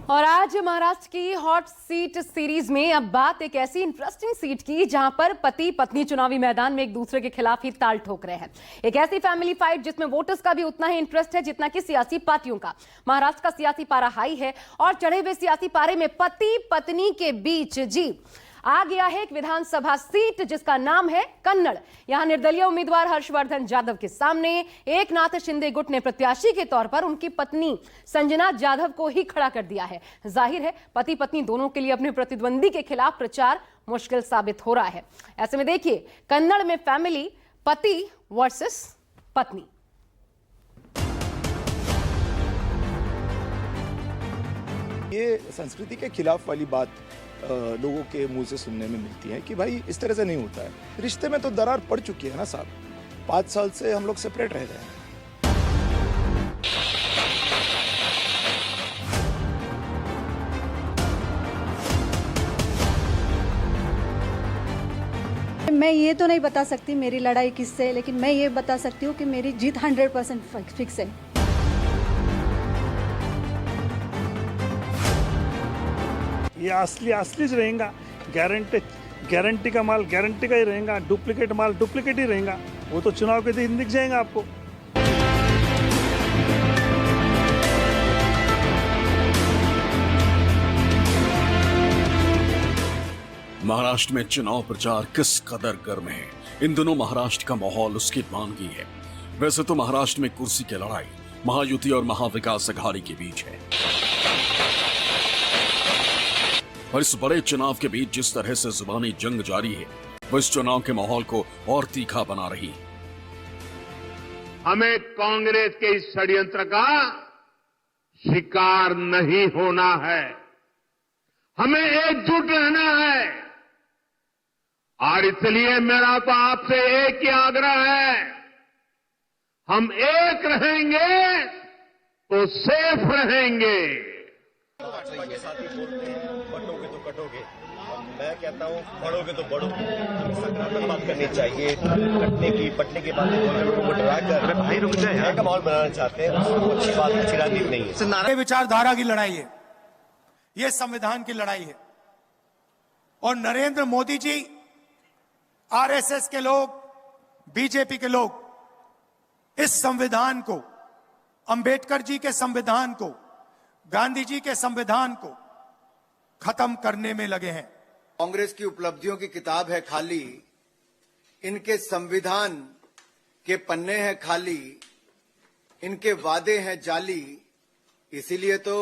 और आज महाराष्ट्र की हॉट सीट सीरीज में अब बात एक ऐसी इंटरेस्टिंग सीट की जहां पर पति पत्नी चुनावी मैदान में एक दूसरे के खिलाफ ही ताल ठोक रहे हैं। एक ऐसी फैमिली फाइट जिसमें वोटर्स का भी उतना ही इंटरेस्ट है जितना कि सियासी पार्टियों का। महाराष्ट्र का सियासी पारा हाई है और चढ़े हुए सियासी पारे में पति पत्नी के बीच जी आ गया है एक विधानसभा सीट जिसका नाम है कन्नड़। यहां निर्दलीय उम्मीदवार हर्षवर्धन जाधव के सामने एकनाथ शिंदे गुट ने प्रत्याशी के तौर पर उनकी पत्नी संजना जाधव को ही खड़ा कर दिया है। जाहिर है पति पत्नी दोनों के लिए अपने प्रतिद्वंदी के खिलाफ प्रचार मुश्किल साबित हो रहा है। ऐसे में देखिए कन्नड़ में फैमिली पति वर्सेस पत्नी। ये संस्कृति के खिलाफ वाली बात लोगों के मुंह से सुनने में मिलती है कि भाई इस तरह से नहीं होता है। रिश्ते में तो दरार पड़ चुकी है ना साहब, 5 साल से हम लोग सेपरेट रह रहे हैं। मैं ये तो नहीं बता सकती मेरी लड़ाई किससे है, लेकिन मैं ये बता सकती हूँ कि मेरी जीत 100% फिक्स है। ये असलीच रहेगा, गारंटी का माल गारंटी का ही रहेगा, डुप्लीकेट माल डुप्लीकेट ही रहेगा। वो तो चुनाव के दिन दिख जाएगा आपको। महाराष्ट्र में चुनाव प्रचार किस कदर गर्म है। इन दिनों महाराष्ट्र का माहौल उसकी मांगी है। वैसे तो महाराष्ट्र में कुर्सी की लड़ाई महायुति और महाविकास अघाड़ी के बीच है, और इस बड़े चुनाव के बीच जिस तरह से जुबानी जंग जारी है वो इस चुनाव के माहौल को और तीखा बना रही है। हमें कांग्रेस के इस षड्यंत्र का शिकार नहीं होना है, हमें एकजुट रहना है। और इसलिए मेरा तो आपसे एक ही आग्रह है, हम एक रहेंगे तो सेफ रहेंगे। बटोगे तो कटोगे, मैं कहता हूँ बढ़ोगे तो बढ़ो। सकारात्मक बात करनी चाहिए। पटने की बातें लोगों को डरा कर भाई रुक जाए का माहौल बनाना चाहते हैं, अच्छी बात अच्छी राजनीति नहीं है। ये विचारधारा की लड़ाई है, ये संविधान की लड़ाई है। और नरेंद्र मोदी जी, आरएसएस के लोग, बीजेपी के लोग इस संविधान को, अंबेडकर जी के संविधान को, गांधी जी के संविधान को खत्म करने में लगे हैं। कांग्रेस की उपलब्धियों की किताब है खाली, इनके संविधान के पन्ने हैं खाली, इनके वादे हैं जाली। इसीलिए तो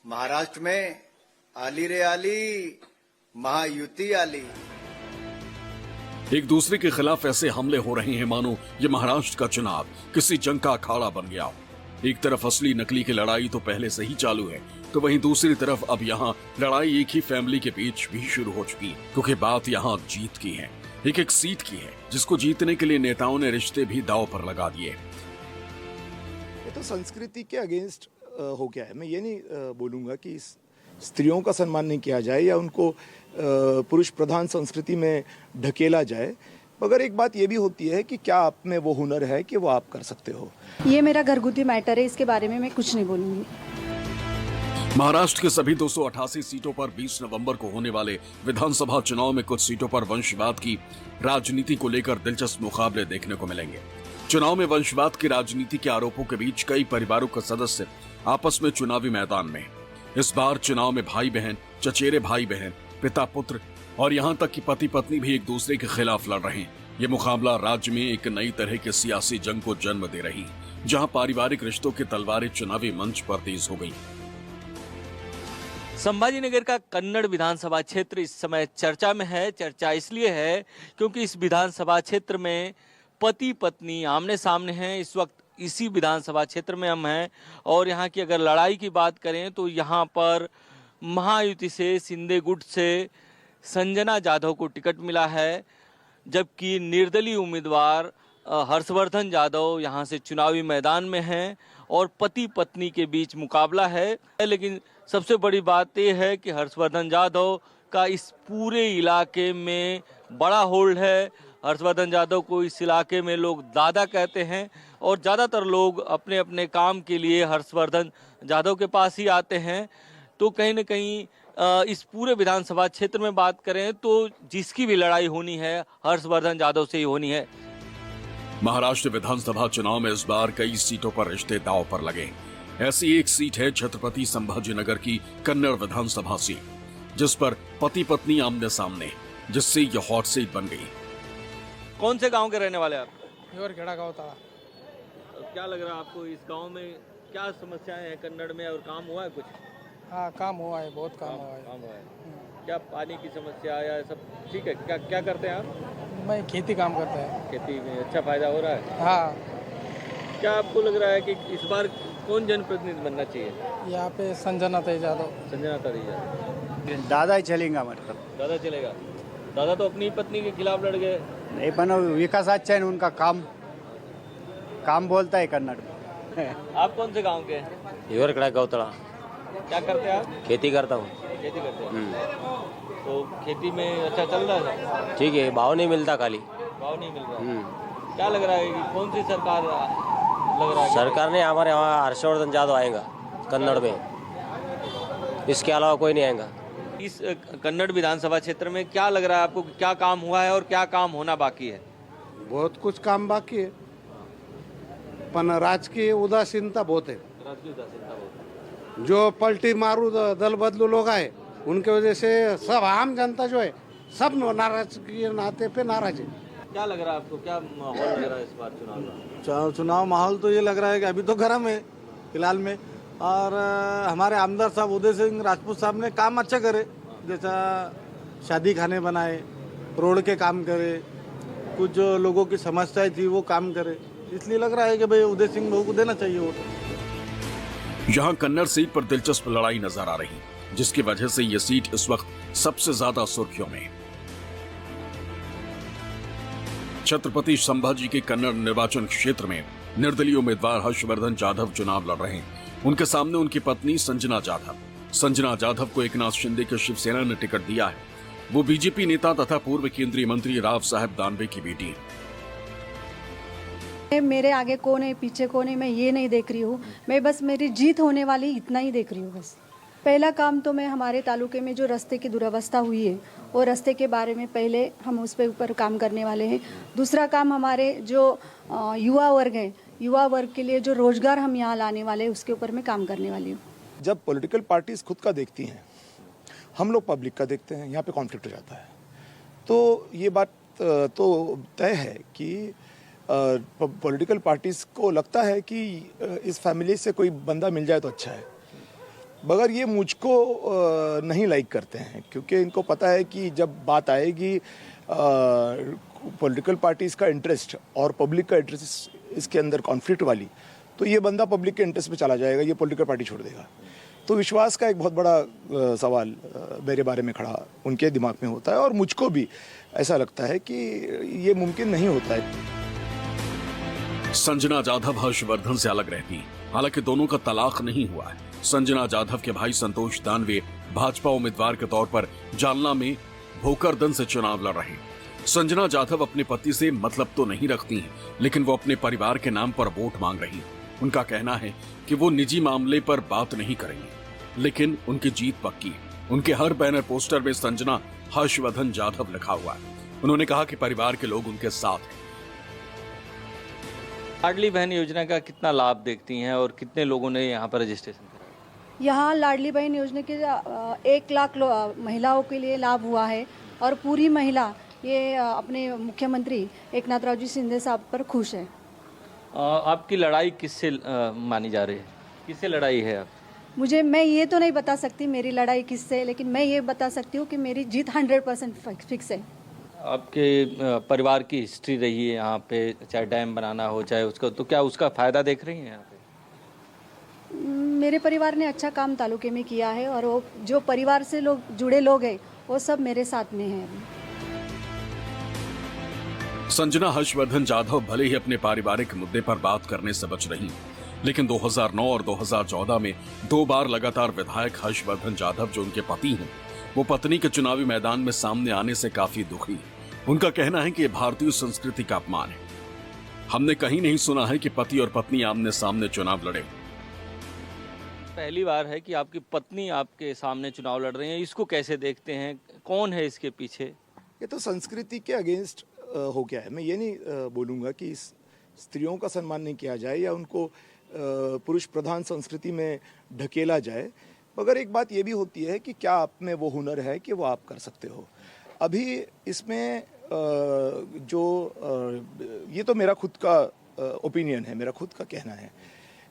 महाराष्ट्र में आली रे आली, महायुति आली। एक दूसरे के खिलाफ ऐसे हमले हो रहे हैं मानो ये महाराष्ट्र का चुनाव किसी जंग का अखाड़ा बन गया हो। एक तरफ असली नकली की लड़ाई तो पहले से ही चालू है, तो वहीं दूसरी तरफ अब यहाँ लड़ाई एक ही फैमिली के बीच भी शुरू हो चुकी, क्योंकि बात यहाँ जीत की है, एक सीट की है जिसको जीतने के लिए नेताओं ने रिश्ते भी दांव पर लगा दिए। ये तो संस्कृति के अगेंस्ट हो गया है। मैं ये नहीं बोलूंगा कि स्त्रियों का सम्मान नहीं किया जाए या उनको पुरुष प्रधान संस्कृति में ढकेला जाए, मगर एक बात ये भी होती है कि क्या आप में वो हुनर है कि वो आप कर सकते हो। ये मेरा घरगुती मैटर है, इसके बारे में मैं कुछ नहीं बोलूंगी। महाराष्ट्र के सभी 288 सीटों पर 20 नवंबर को होने वाले विधानसभा चुनाव में कुछ सीटों पर वंशवाद की राजनीति को लेकर दिलचस्प मुकाबले देखने को मिलेंगे। चुनाव में वंशवाद की राजनीति के आरोपों के बीच कई परिवारों के सदस्य आपस में चुनावी मैदान में। इस बार चुनाव में भाई बहन, चचेरे भाई बहन, पिता पुत्र और यहाँ तक कि पति पत्नी भी एक दूसरे के खिलाफ लड़ रहे हैं। ये मुकाबला राज्य में एक नई तरह के सियासी जंग को जन्म दे रही, जहाँ पारिवारिक रिश्तों की तलवारें चुनावी मंच पर तेज हो गई। संभाजीनगर का कन्नड़ विधानसभा क्षेत्र इस समय चर्चा में है। चर्चा इसलिए है क्योंकि इस विधानसभा क्षेत्र में पति पत्नी आमने सामने हैं। इस वक्त इसी विधानसभा क्षेत्र में हम हैं और यहाँ की अगर लड़ाई की बात करें तो यहाँ पर महायुति से, शिंदे गुट से संजना जाधव को टिकट मिला है, जबकि निर्दलीय उम्मीदवार हर्षवर्धन जाधव यहाँ से चुनावी मैदान में हैं और पति पत्नी के बीच मुकाबला है। लेकिन सबसे बड़ी बात यह है कि हर्षवर्धन जाधव का इस पूरे इलाके में बड़ा होल्ड है हर्षवर्धन जाधव को इस इलाके में लोग दादा कहते हैं और ज़्यादातर लोग अपने अपने काम के लिए हर्षवर्धन जाधव के पास ही आते हैं। तो कहीं न कहीं इस पूरे विधानसभा क्षेत्र में बात करें तो जिसकी भी लड़ाई होनी है हर्षवर्धन जाधव से ही होनी है। महाराष्ट्र विधानसभा चुनाव में इस बार कई सीटों पर रिश्ते दांव पर लगे। ऐसी एक सीट है छत्रपति संभाजीनगर की कन्नड़ विधानसभा सीट, जिस पर पति पत्नी आमने सामने, जिससे यह हॉट सीट बन गई। कौन से गांव के रहने वाले आप? खेड़ा गाँव था। क्या लग रहा है आपको इस गांव में क्या समस्याएं हैं कन्नड़ में और काम हुआ है कुछ? हाँ, काम हुआ है, बहुत काम हुआ है। काम हुआ है। क्या पानी की समस्या या सब ठीक है? क्या क्या करते हैं आप? मैं खेती काम करता है। खेती में अच्छा फायदा हो रहा है? हाँ। क्या आपको लग रहा है कि इस बार कौन जनप्रतिनिधि बनना चाहिए? यहाँ पे संजना जाधव। संजना जाधव। दादा ही चलेगा मतलब। दादा चलेगा। दादा तो अपनी पत्नी के खिलाफ लड़ गए। नहीं बनो विकास अच्छा है उनका, काम बोलता है कन्नड़ में। आप कौन से गांव के हैं? खेड़ा गौतला। क्या करते हैं आप? खेती करता हूँ। खेती करते हैं। तो खेती में अच्छा चल रहा है? ठीक है, भाव नहीं मिलता, खाली भाव नहीं मिल रहा। क्या लग रहा है कि कौन सी सरकार लग रहा है? सरकार ने हमारे वहाँ हर्षवर्धन जाधव आएगा कन्नड़ में, इसके अलावा कोई नहीं आएगा। इस कन्नड़ विधानसभा क्षेत्र में क्या लग रहा है आपको, क्या काम हुआ है और क्या काम होना बाकी है? बहुत कुछ काम बाकी है, पर राजकीय उदासीनता बहुत है। राजकीय उदासीनता बहुत है। जो पलटी मारू दल बदलू लोग आए, उनके वजह से सब आम जनता जो है सब नाराज के नाते पे नाराज है। क्या लग रहा है आपको, क्या माहौल लग रहा है इस बार चुनाव? चुनाव माहौल तो ये लग रहा है कि अभी तो गर्म है फिलहाल में, और हमारे आमदार साहब उदय सिंह राजपूत साहब ने काम अच्छा करे, जैसा शादी खाने बनाए, रोड के काम करे, कुछ जो लोगों की समस्याएं थी वो काम करे, इसलिए लग रहा है कि भाई उदय सिंह लोगों को देना चाहिए वोट। यहां कन्नड़ सीट पर दिलचस्प लड़ाई नजर आ रही, जिसकी वजह से यह सीट इस वक्त सबसे ज्यादा सुर्खियों में। छत्रपति संभाजी के कन्नड़ निर्वाचन क्षेत्र में निर्दलीय उम्मीदवार हर्षवर्धन जाधव चुनाव लड़ रहे हैं। उनके सामने उनकी पत्नी संजना जाधव। संजना जाधव को एकनाथ शिंदे के शिवसेना ने टिकट दिया है। वो बीजेपी नेता तथा पूर्व केंद्रीय मंत्री राव साहब दानवे की बेटी है। मेरे आगे कौन है, पीछे कौन है, मैं ये नहीं देख रही हूँ। मैं बस मेरी जीत होने वाली इतना ही देख रही हूँ बस। पहला काम तो मैं हमारे तालुके में जो रास्ते की दुरावस्था हुई है वो रास्ते के बारे में पहले हम उस पे ऊपर काम करने वाले हैं। दूसरा काम हमारे जो युवा वर्ग है, युवा वर्ग के लिए जो रोजगार हम यहाँ लाने वाले हैं उसके ऊपर मैं काम करने वाली हूँ। जब पॉलिटिकल पार्टीज खुद का देखती हैं, हम लोग पब्लिक का देखते हैं, यहाँ पे कॉन्फ्लिक्ट हो जाता है। तो ये बात तो तय है कि पॉलिटिकल पार्टीज को लगता है कि इस फैमिली से कोई बंदा मिल जाए तो अच्छा है, मगर ये मुझको नहीं लाइक करते हैं, क्योंकि इनको पता है कि जब बात आएगी पॉलिटिकल पार्टीज का इंटरेस्ट और पब्लिक का इंटरेस्ट इसके अंदर कॉन्फ्लिक्ट वाली, तो ये बंदा पब्लिक के इंटरेस्ट पे चला जाएगा, ये पॉलिटिकल पार्टी छोड़ देगा। तो विश्वास का एक बहुत बड़ा सवाल मेरे बारे में खड़ा उनके दिमाग में होता है, और मुझको भी ऐसा लगता है कि ये मुमकिन नहीं होता है। संजना जाधव हर्षवर्धन से अलग रहती, हालांकि दोनों का तलाक नहीं हुआ है। संजना जाधव के भाई संतोष दानवे भाजपा उम्मीदवार के तौर पर जालना में भोकरदन से चुनाव लड़ रहे हैं। संजना जाधव अपने पति से मतलब तो नहीं रखती हैं, लेकिन वो अपने परिवार के नाम पर वोट मांग रही हैं। उनका कहना है कि वो निजी मामले पर बात नहीं करेंगे, लेकिन उनकी जीत पक्की है। उनके हर बैनर पोस्टर में संजना हर्षवर्धन जाधव लिखा हुआ है। उन्होंने कहा कि परिवार के लोग उनके साथ हैं। लाडली बहन योजना का कितना लाभ देखती हैं और कितने लोगों ने यहाँ पर रजिस्ट्रेशन कराया? यहाँ लाडली बहन योजना के 1 लाख महिलाओं के लिए लाभ हुआ है, और पूरी महिला ये अपने मुख्यमंत्री एकनाथ जी शिंदे साहब पर खुश है। आपकी लड़ाई किससे मानी जा रही है? किससे लड़ाई है आप? मैं ये तो नहीं बता सकती मेरी लड़ाई किससे, लेकिन मैं ये बता सकती हूँ कि मेरी जीत 100% फिक्स है। आपके परिवार की हिस्ट्री रही है यहाँ पे, चाहे डैम बनाना हो चाहे उसका, तो क्या उसका फायदा देख रही हैं यहाँ पे? मेरे परिवार ने अच्छा काम तालुके में किया है, और वो जो परिवार से जुड़े लोग हैं वो सब मेरे साथ में हैं। संजना हर्षवर्धन जाधव भले ही अपने पारिवारिक मुद्दे पर बात करने से बच रही, लेकिन 2009 और 2014 में 2 बार लगातार विधायक हर्षवर्धन जाधव जो उनके पति हैं, वो पत्नी के चुनावी मैदान में सामने आने से काफी दुखी। उनका कहना है कि ये भारतीय संस्कृति का अपमान है। हमने कहीं नहीं सुना है कि पति और पत्नी आमने सामने चुनाव लड़े। पहली बार है कि आपकी पत्नी आपके सामने चुनाव लड़ रही हैं, इसको कैसे देखते हैं, कौन है इसके पीछे? ये तो संस्कृति के अगेंस्ट हो गया है। मैं ये नहीं बोलूँगा कि स्त्रियों का सम्मान नहीं किया जाए या उनको पुरुष प्रधान संस्कृति में ढकेला जाए, मगर एक बात ये भी होती है कि क्या आप में वो हुनर है कि वो आप कर सकते हो। अभी इसमें ये तो मेरा खुद का ओपिनियन है, मेरा खुद का कहना है,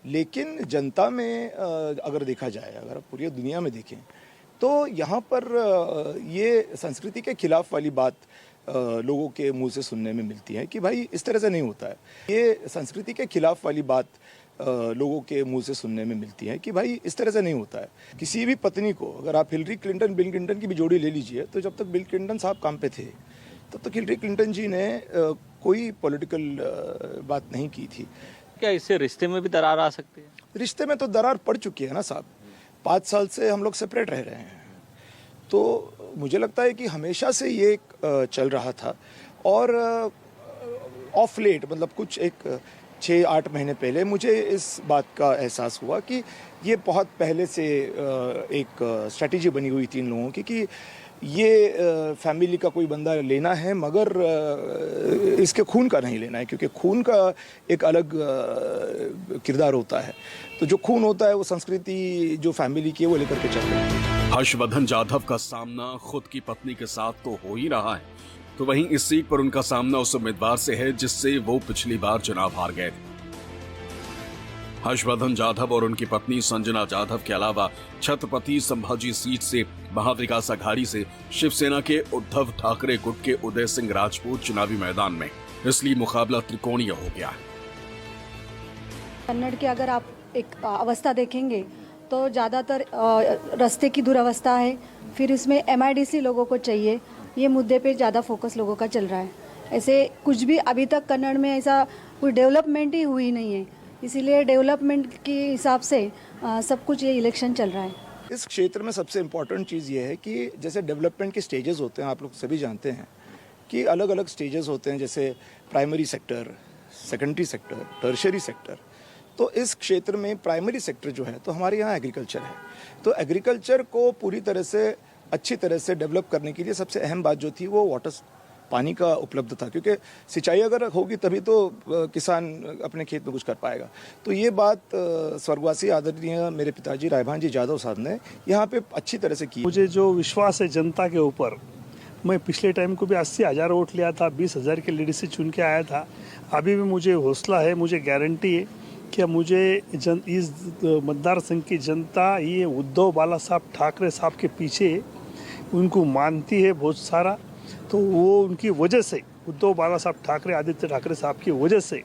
लेकिन जनता में अगर देखा जाए, अगर आप पूरी दुनिया में देखें तो यहाँ पर ये संस्कृति के खिलाफ वाली बात लोगों के मुंह से सुनने में मिलती है कि भाई इस तरह से नहीं होता है। ये संस्कृति के खिलाफ वाली बात लोगों के मुंह से सुनने में मिलती है कि भाई इस तरह से नहीं होता है। किसी भी पत्नी को, अगर आप हिलरी क्लिंटन बिल क्लिंटन की भी जोड़ी ले लीजिए, तो जब तक बिल क्लिंटन साहब काम पे थे तब तक हिलरी क्लिंटन जी ने कोई पॉलिटिकल बात नहीं की थी। क्या इससे रिश्ते में भी दरार आ सकती है? रिश्ते में तो दरार पड़ चुकी है ना साहब। 5 साल से हम लोग सेपरेट रह रहे हैं, तो मुझे लगता है कि हमेशा से ये चल रहा था। और ऑफ लेट, मतलब कुछ एक 6-8 महीने पहले मुझे इस बात का एहसास हुआ कि ये बहुत पहले से एक स्ट्रैटेजी बनी हुई थी इन लोगों की कि ये फैमिली का कोई बंदा लेना है, मगर इसके खून का नहीं लेना है, क्योंकि खून का एक अलग किरदार होता है। तो जो खून होता है वो संस्कृति जो फैमिली की है वो लेकर के चल रही है। हर्षवर्धन जाधव का सामना खुद की पत्नी के साथ तो हो ही रहा है, तो वहीं इस सीट पर उनका सामना उस उम्मीदवार से है जिससे वो पिछली बार चुनाव हार गए थे। हर्षवर्धन जाधव और उनकी पत्नी संजना जाधव के अलावा छत्रपति संभाजी सीट से महाविकास अघाड़ी से शिवसेना के उद्धव ठाकरे गुट के उदय सिंह राजपूत चुनावी मैदान में, इसलिए मुकाबला त्रिकोणीय हो गया है। कन्नड़ की अगर आप एक अवस्था देखेंगे तो ज़्यादातर रास्ते की दुरावस्था है, फिर इसमें MIDC लोगों को चाहिए, ये मुद्दे पे ज़्यादा फोकस लोगों का चल रहा है। ऐसे कुछ भी अभी तक कन्नड़ में ऐसा कोई डेवलपमेंट ही हुई नहीं है, इसीलिए डेवलपमेंट के हिसाब से सब कुछ ये इलेक्शन चल रहा है। इस क्षेत्र में सबसे इम्पोर्टेंट चीज़ ये है कि जैसे डेवलपमेंट के स्टेजेस होते हैं, आप लोग सभी जानते हैं कि अलग अलग स्टेजेस होते हैं, जैसे primary sector, secondary sector, tertiary sector. तो इस क्षेत्र में प्राइमरी सेक्टर जो है तो हमारे यहाँ एग्रीकल्चर है, तो एग्रीकल्चर को पूरी तरह से अच्छी तरह से डेवलप करने के लिए सबसे अहम बात जो थी वो वाटर, पानी का उपलब्ध था, क्योंकि सिंचाई अगर होगी तभी तो किसान अपने खेत में कुछ कर पाएगा। तो ये बात स्वर्गवासी आदरणीय मेरे पिताजी रायभान जी जाधव साहब ने यहाँ पे अच्छी तरह से की। मुझे जो विश्वास है जनता के ऊपर, मैं पिछले टाइम को भी 80,000 वोट लिया था, 20,000 के लीड से चुन के आया था। अभी भी मुझे हौसला है, मुझे गारंटी है कि मुझे इस मतदार संघ की जनता ये उद्धव बाला साहब ठाकरे साहब के पीछे उनको मानती है बहुत सारा। तो वो उनकी वजह से, उद्धव बाला साहब ठाकरे, आदित्य ठाकरे साहब की वजह से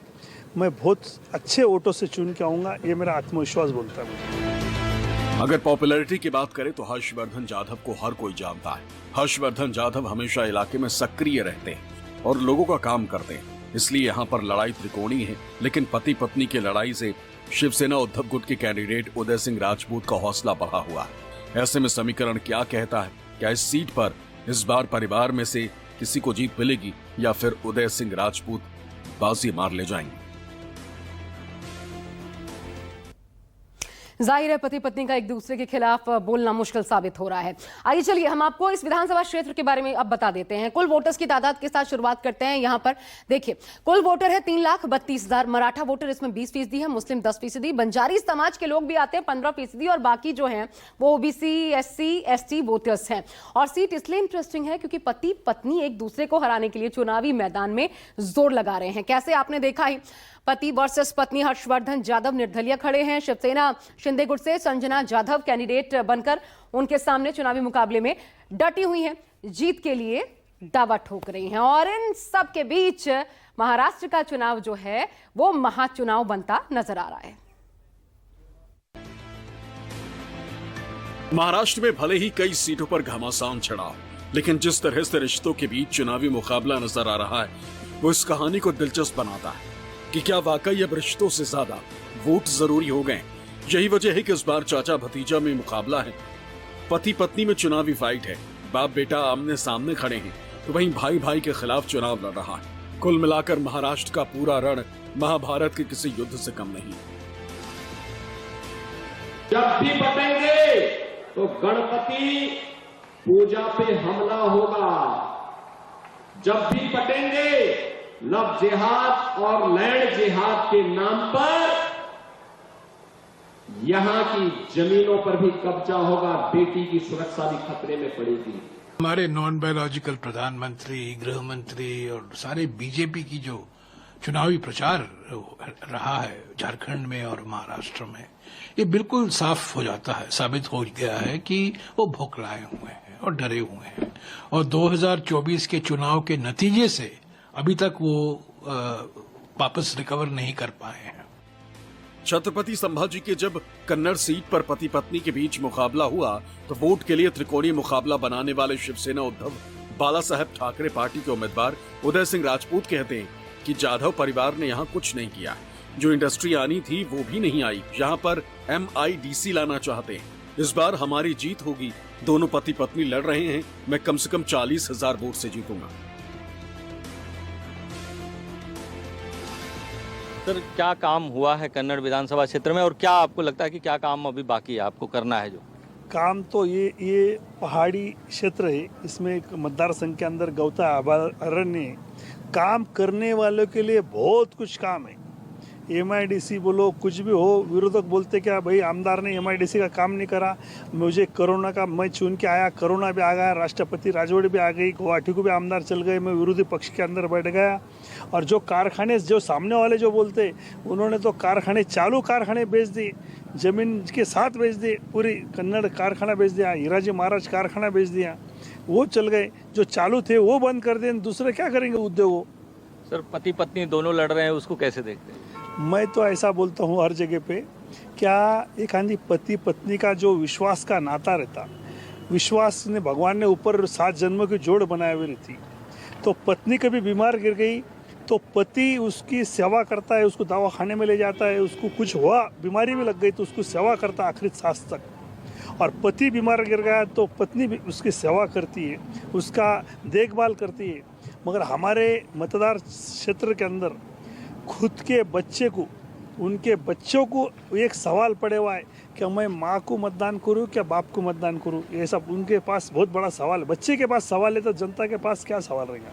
मैं बहुत अच्छे वोटों से चुन के आऊँगा, ये मेरा आत्मविश्वास बोलता है मुझे। अगर पॉपुलैरिटी की बात करें तो हर्षवर्धन जाधव को हर कोई जानता है। हर्षवर्धन जाधव हमेशा इलाके में सक्रिय रहते हैं और लोगों का काम करते हैं, इसलिए यहाँ पर लड़ाई त्रिकोणीय है। लेकिन पति पत्नी की लड़ाई से शिवसेना उद्धव गुट के कैंडिडेट उदय सिंह राजपूत का हौसला बढ़ा हुआ है। ऐसे में समीकरण क्या कहता है? क्या इस सीट पर इस बार परिवार में से किसी को जीत मिलेगी या फिर उदय सिंह राजपूत बाजी मार ले जाएंगे? जाहिर है पति पत्नी का एक दूसरे के खिलाफ बोलना मुश्किल साबित हो रहा है। आइए चलिए हम आपको इस विधानसभा क्षेत्र के बारे में अब बता देते हैं। कुल वोटर्स की तादाद के साथ शुरुआत करते हैं। यहाँ पर देखिए, कुल वोटर है 3,32,000। मराठा वोटर इसमें 20% है, मुस्लिम 10%, बंजारी समाज के लोग भी आते हैं 15%, और बाकी जो है वो OBC, SC, ST वोटर्स हैं। और सीट इसलिए इंटरेस्टिंग है क्योंकि पति पत्नी एक दूसरे को हराने के लिए चुनावी मैदान में जोर लगा रहे हैं। कैसे? आपने देखा ही, पति वर्सेस पत्नी हर्षवर्धन जाधव निर्दलीय खड़े हैं। शिवसेना शिंदे गुट से संजना जाधव कैंडिडेट बनकर उनके सामने चुनावी मुकाबले में डटी हुई हैं, जीत के लिए दावा ठोक रही हैं। और इन सब के बीच महाराष्ट्र का चुनाव जो है वो महाचुनाव बनता नजर आ रहा है। महाराष्ट्र में भले ही कई सीटों पर घमासान छड़ा हो, लेकिन जिस तरह से रिश्तों के बीच चुनावी मुकाबला नजर आ रहा है वो इस कहानी को दिलचस्प बनाता है कि क्या वाकई अब रिश्तों से ज्यादा वोट जरूरी हो गए। यही वजह है कि इस बार चाचा भतीजा में मुकाबला है, पति पत्नी में चुनावी फाइट है, बाप बेटा आमने सामने खड़े हैं तो वहीं भाई भाई के खिलाफ चुनाव लड़ रहा है। कुल मिलाकर महाराष्ट्र का पूरा रण महाभारत के किसी युद्ध से कम नहीं। जब भी बटेंगे तो गणपति पूजा पे हमला होगा। जब भी बटेंगे लव जिहाद और लैंड जिहाद के नाम पर यहां की जमीनों पर भी कब्जा होगा। बेटी की सुरक्षा भी खतरे में पड़ेगी। हमारे नॉन बायोलॉजिकल प्रधानमंत्री, गृह मंत्री और सारे बीजेपी की जो चुनावी प्रचार रहा है झारखंड में और महाराष्ट्र में, ये बिल्कुल साफ हो जाता है, साबित हो गया है कि वो भोकलाए हुए हैं और डरे हुए हैं। और 2024 के चुनाव के नतीजे से अभी तक वो वापस रिकवर नहीं कर पाए हैं। छत्रपति संभाजी के जब कन्नड़ सीट पर पति पत्नी के बीच मुकाबला हुआ तो वोट के लिए त्रिकोणीय मुकाबला बनाने वाले शिवसेना उद्धव बाला साहेब ठाकरे पार्टी के उम्मीदवार उदय सिंह राजपूत कहते हैं कि जाधव परिवार ने यहाँ कुछ नहीं किया। जो इंडस्ट्री आनी थी वो भी नहीं आई। यहाँ पर MIDC लाना चाहते हैं। इस बार हमारी जीत होगी। दोनों पति पत्नी लड़ रहे हैं। मैं कम से कम 40,000 वोट से जीतूंगा। सर, क्या काम हुआ है कन्नड़ विधानसभा क्षेत्र में और क्या आपको लगता है कि क्या काम अभी बाकी है आपको करना है? जो काम तो ये पहाड़ी क्षेत्र है, इसमें एक मतदार संघ के अंदर गौता अरण्य, काम करने वालों के लिए बहुत कुछ काम है। MIDC बोलो कुछ भी हो, विरोधक बोलते क्या भाई आमदार ने MIDC का काम नहीं करा। मुझे कोरोना का मैं चुन के आया, कोरोना भी आ गया, राष्ट्रपति राजवड़ी भी आ गई, गुवाहाटी को भी आमदार चल गए, मैं विरोधी पक्ष के अंदर बैठ गया। और जो कारखाने, जो सामने वाले जो बोलते, उन्होंने तो कारखाने, चालू कारखाने बेच दिए, जमीन के साथ बेच दिए, पूरी कन्नड़ कारखाना बेच दिया, हीराजी महाराज कारखाना बेच दिया, वो चल गए। जो चालू थे वो बंद कर दिए, दूसरे क्या करेंगे उद्योग? सर, पति पत्नी दोनों लड़ रहे हैं, उसको कैसे देखते हैं? मैं तो ऐसा बोलता हूँ हर जगह पे, क्या एक आंधी पति पत्नी का जो विश्वास का नाता रहता, विश्वास ने भगवान ने ऊपर 7 जन्मों की जोड़ बनाई हुई थी। तो पत्नी कभी बीमार गिर गई तो पति उसकी सेवा करता है, उसको दवाखाने में ले जाता है, उसको कुछ हुआ, बीमारी भी लग गई तो उसको सेवा करता आखिरी सांस तक। और पति बीमार गिर गया तो पत्नी भी उसकी सेवा करती है, उसका देखभाल करती है। मगर हमारे मतदार क्षेत्र के अंदर खुद के बच्चे को, उनके बच्चों को एक सवाल पड़े हुआ है कि मैं माँ को मतदान करूँ क्या बाप को मतदान करूँ। ये सब उनके पास बहुत बड़ा सवाल है। बच्चे के पास सवाल है तो जनता के पास क्या सवाल रहेगा?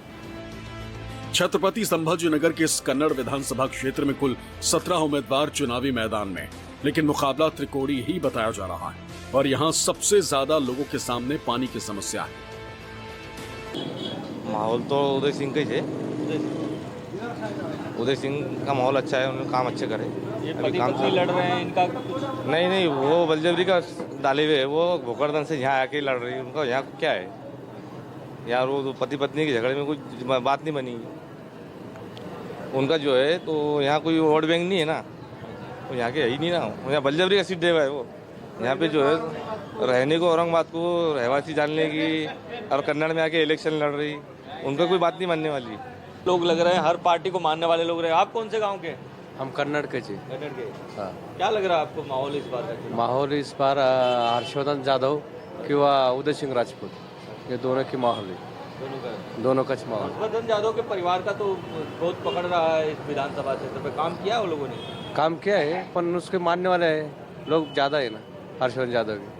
छत्रपति संभाजी नगर के इस कन्नड़ विधानसभा क्षेत्र में कुल 17 उम्मीदवार चुनावी मैदान में, लेकिन मुकाबला त्रिकोणीय ही बताया जा रहा है। और यहाँ सबसे ज्यादा लोगों के सामने पानी की समस्या है। माहौल तो उदय सिंह का ही है। उदय सिंह का माहौल अच्छा है, उन्होंने काम अच्छे करे। ये पति पत्नी लड़ रहे हैं, इनका नहीं, वो बलजबरी का डाले हुए है, वो भोकरदन से यहाँ आके लड़ रही है। उनका यहाँ क्या है यार, वो पति पत्नी के झगड़े में कुछ बात नहीं बनी। उनका जो है तो यहाँ कोई वोट बैंक नहीं है ना, तो यहाँ के है ही नहीं ना। यहाँ बलजबरी का सीट दे हुआ है वो। यहाँ पे जो है रहने को औरंगाबाद को रहवासी जानने की और कन्नड़ में आके इलेक्शन लड़ रही, उनका कोई बात नहीं मानने वाली। लोग लग रहे हैं, हर पार्टी को मानने वाले लोग रहे। आप कौन से गांव के? हम कन्नड़ के जी। कन्नड़ के। हाँ। क्या लग रहा है आपको माहौल इस बार का? माहौल इस बार हर्षवर्धन जाधव किंवा उदय सिंह राजपूत, ये दोनों की माहौल है। दोनों का माहौल। हर्षवर्धन जाधव के परिवार का तो बहुत पकड़ रहा है इस विधानसभा क्षेत्र पे। काम किया है वो लोगों ने? काम किया है, पर उसके मानने वाले लोग ज्यादा है ना हर्षवर्धन जाधव के।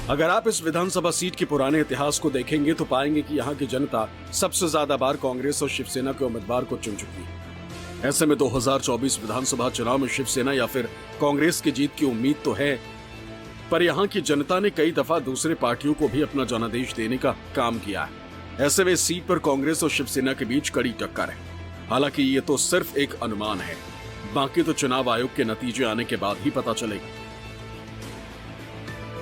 अगर आप इस विधानसभा सीट के पुराने इतिहास को देखेंगे तो पाएंगे कि यहाँ की जनता सबसे ज्यादा बार कांग्रेस और शिवसेना के उम्मीदवार को चुन चुकी है। ऐसे में 2024 विधानसभा चुनाव में शिवसेना या फिर कांग्रेस की जीत की उम्मीद तो है, पर यहाँ की जनता ने कई दफा दूसरे पार्टियों को भी अपना जनादेश देने का काम किया है। ऐसे में इस सीट पर कांग्रेस और शिवसेना के बीच कड़ी टक्कर है। हालांकि ये तो सिर्फ एक अनुमान है, बाकी तो चुनाव आयोग के नतीजे आने के बाद ही पता चलेगा।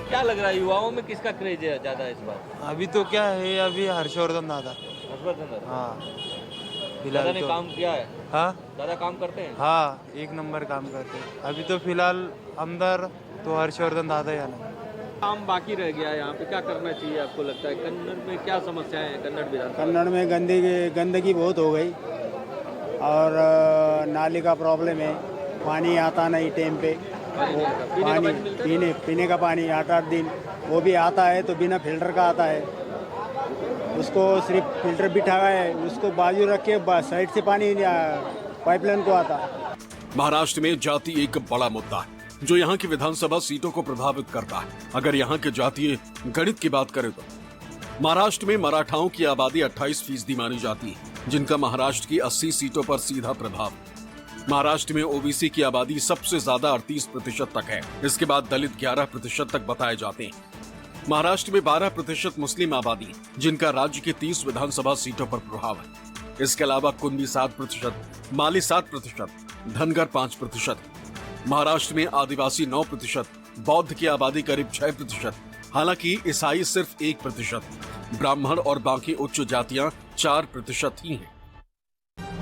क्या लग रहा है युवाओं में किसका क्रेज है ज्यादा इस बार? अभी तो क्या है, अभी हर्षवर्धन दादा। हर्षवर्धन दादा? हाँ, फिलहाल ने काम किया है। हाँ, दादा काम करते हैं। हाँ, 1 नंबर काम करते हैं। अभी तो फिलहाल अंदर तो हर्षवर्धन दादा ही आना। काम बाकी रह गया है यहाँ पे, क्या करना चाहिए आपको लगता है? कन्नड़ में क्या समस्याएं हैं? कन्नड़ विधानसभा कन्नड़ में गंदगी बहुत हो गई और नाली का प्रॉब्लम है। पानी आता नहीं टाइम पे, पानी पीने का पानी 8-8 दिन वो भी आता है तो बिना फिल्टर का आता है। उसको सिर्फ फिल्टर बिठा है, उसको बाजू रख के साइड से पानी पाइपलाइन को आता। महाराष्ट्र में जाति एक बड़ा मुद्दा है जो यहाँ की विधानसभा सीटों को प्रभावित करता है। अगर यहाँ के जातीय गणित की बात करें तो महाराष्ट्र में मराठाओं की आबादी 28% मानी जाती है, जिनका महाराष्ट्र की 80 सीटों पर सीधा प्रभाव। महाराष्ट्र में ओबीसी की आबादी सबसे ज्यादा 38% तक है। इसके बाद दलित 11% तक बताए जाते हैं। महाराष्ट्र में 12% मुस्लिम आबादी, जिनका राज्य की 30 विधानसभा सीटों पर प्रभाव है। इसके अलावा कुंभी 7%, माली 7%, धनगर 5%। महाराष्ट्र में आदिवासी 9%, बौद्ध की आबादी करीब 6%। हालांकि ईसाई सिर्फ 1%, ब्राह्मण और बाकी उच्च जातियां 4% ही हैं।